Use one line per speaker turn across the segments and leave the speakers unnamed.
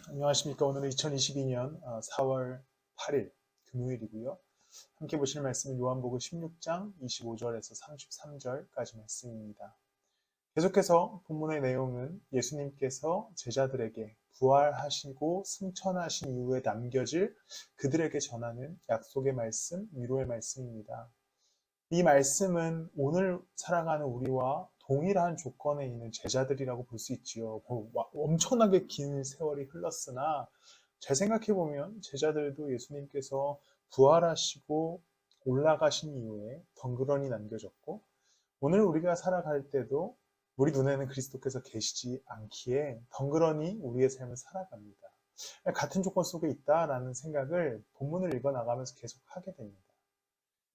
안녕하십니까. 오늘은 2022년 4월 8일 금요일이고요. 함께 보실 말씀은 요한복음 16장 25절에서 33절까지 말씀입니다. 계속해서 본문의 내용은 예수님께서 제자들에게 부활하시고 승천하신 이후에 남겨질 그들에게 전하는 약속의 말씀, 위로의 말씀입니다. 이 말씀은 오늘 살아가는 우리와 동일한 조건에 있는 제자들이라고 볼 수 있지요. 엄청나게 긴 세월이 흘렀으나 잘 생각해보면 제자들도 예수님께서 부활하시고 올라가신 이후에 덩그러니 남겨졌고, 오늘 우리가 살아갈 때도 우리 눈에는 그리스도께서 계시지 않기에 덩그러니 우리의 삶을 살아갑니다. 같은 조건 속에 있다라는 생각을 본문을 읽어나가면서 계속 하게 됩니다.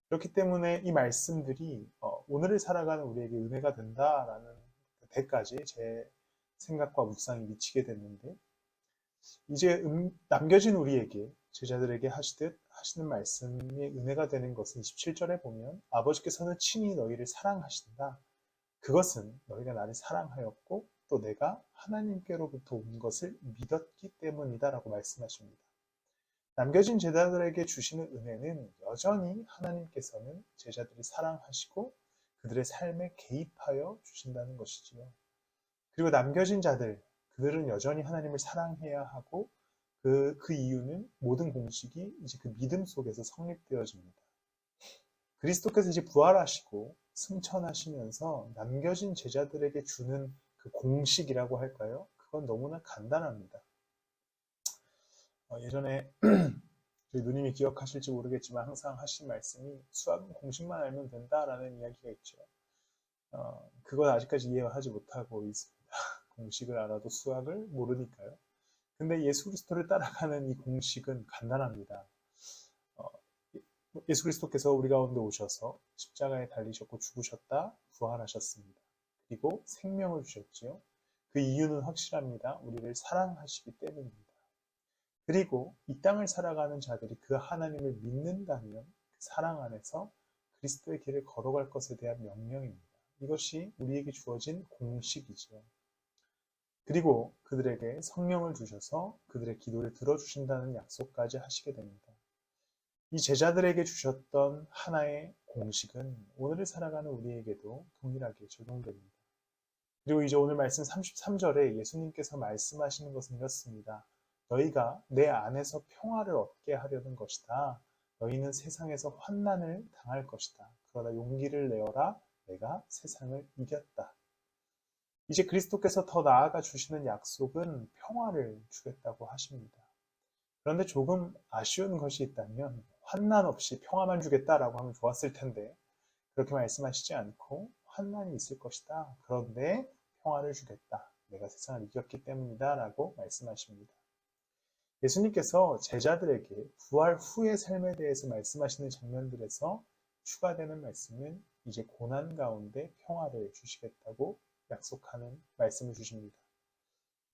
그렇기 때문에 이 말씀들이 오늘을 살아가는 우리에게 은혜가 된다라는 데까지 제 생각과 묵상이 미치게 됐는데, 이제 남겨진 우리에게, 제자들에게 하시는 말씀이 은혜가 되는 것은 27절에 보면 아버지께서는 친히 너희를 사랑하신다. 그것은 너희가 나를 사랑하였고 또 내가 하나님께로부터 온 것을 믿었기 때문이다 라고 말씀하십니다. 남겨진 제자들에게 주시는 은혜는 여전히 하나님께서는 제자들을 사랑하시고 그들의 삶에 개입하여 주신다는 것이지요. 그리고 남겨진 자들, 그들은 여전히 하나님을 사랑해야 하고 그 이유는 모든 공식이 이제 그 믿음 속에서 성립되어집니다. 그리스도께서 이제 부활하시고 승천하시면서 남겨진 제자들에게 주는 그 공식이라고 할까요? 그건 너무나 간단합니다. 예전에 저희 누님이 기억하실지 모르겠지만 항상 하신 말씀이 수학은 공식만 알면 된다라는 이야기가 있죠. 그건 아직까지 이해하지 못하고 있습니다. 공식을 알아도 수학을 모르니까요. 근데 예수 그리스도를 따라가는 이 공식은 간단합니다. 예수 그리스도께서 우리 가운데 오셔서 십자가에 달리셨고 죽으셨다 부활하셨습니다. 그리고 생명을 주셨지요. 그 이유는 확실합니다. 우리를 사랑하시기 때문입니다. 그리고 이 땅을 살아가는 자들이 그 하나님을 믿는다면 그 사랑 안에서 그리스도의 길을 걸어갈 것에 대한 명령입니다. 이것이 우리에게 주어진 공식이죠. 그리고 그들에게 성령을 주셔서 그들의 기도를 들어주신다는 약속까지 하시게 됩니다. 이 제자들에게 주셨던 하나의 공식은 오늘을 살아가는 우리에게도 동일하게 적용됩니다. 그리고 이제 오늘 말씀 33절에 예수님께서 말씀하시는 것은 이렇습니다. 너희가 내 안에서 평화를 얻게 하려는 것이다. 너희는 세상에서 환난을 당할 것이다. 그러나 용기를 내어라. 내가 세상을 이겼다. 이제 그리스도께서 더 나아가 주시는 약속은 평화를 주겠다고 하십니다. 그런데 조금 아쉬운 것이 있다면 환난 없이 평화만 주겠다라고 하면 좋았을 텐데 그렇게 말씀하시지 않고 환난이 있을 것이다. 그런데 평화를 주겠다. 내가 세상을 이겼기 때문이다 라고 말씀하십니다. 예수님께서 제자들에게 부활 후의 삶에 대해서 말씀하시는 장면들에서 추가되는 말씀은 이제 고난 가운데 평화를 주시겠다고 약속하는 말씀을 주십니다.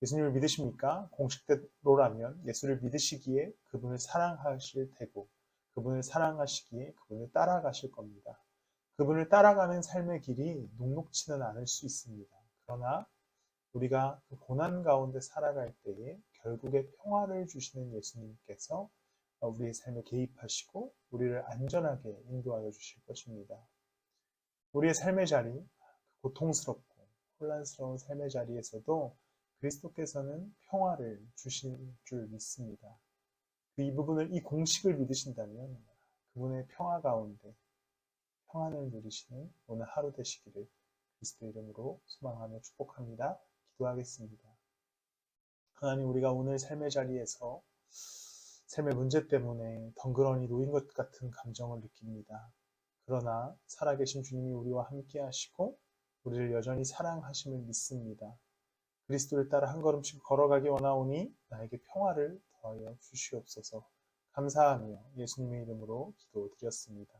예수님을 믿으십니까? 공식대로라면 예수를 믿으시기에 그분을 사랑하실 테고 그분을 사랑하시기에 그분을 따라가실 겁니다. 그분을 따라가는 삶의 길이 녹록지는 않을 수 있습니다. 그러나 우리가 그 고난 가운데 살아갈 때에 결국에 평화를 주시는 예수님께서 우리의 삶에 개입하시고 우리를 안전하게 인도하여 주실 것입니다. 우리의 삶의 자리, 고통스럽고 혼란스러운 삶의 자리에서도 그리스도께서는 평화를 주실 줄 믿습니다. 이 부분을, 이 공식을 믿으신다면 그분의 평화 가운데 평안을 누리시는 오늘 하루 되시기를 그리스도 이름으로 소망하며 축복합니다. 기도하겠습니다. 하나님, 우리가 오늘 삶의 자리에서 삶의 문제 때문에 덩그러니 놓인 것 같은 감정을 느낍니다. 그러나 살아계신 주님이 우리와 함께 하시고 우리를 여전히 사랑하심을 믿습니다. 그리스도를 따라 한 걸음씩 걸어가기 원하오니 나에게 평화를 더하여 주시옵소서. 감사하며 예수님의 이름으로 기도드렸습니다.